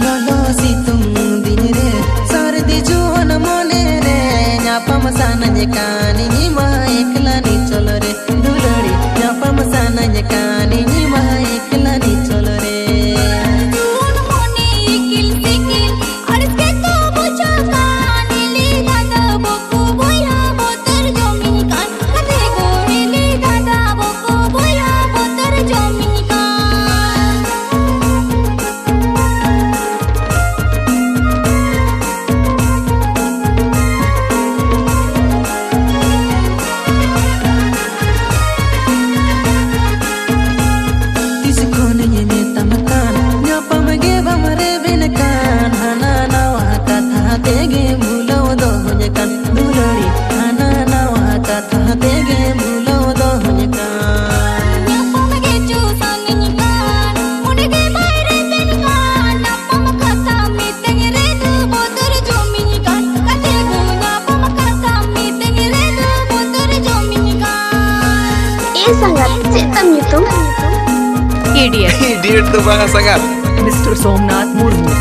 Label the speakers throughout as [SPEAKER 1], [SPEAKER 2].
[SPEAKER 1] Lolo situng dinire sardi juan mone re nyapam sana nyekani ni ma ekla ni cholo re dulari nyapam sana nyekani ni ma ekla ni cholo re
[SPEAKER 2] Idiot tuh bang sangat.
[SPEAKER 3] Mr. Somnath Murmu.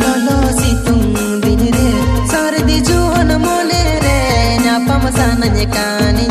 [SPEAKER 1] Lolo situng dinire sardi juan mone re nyapam sana nyekani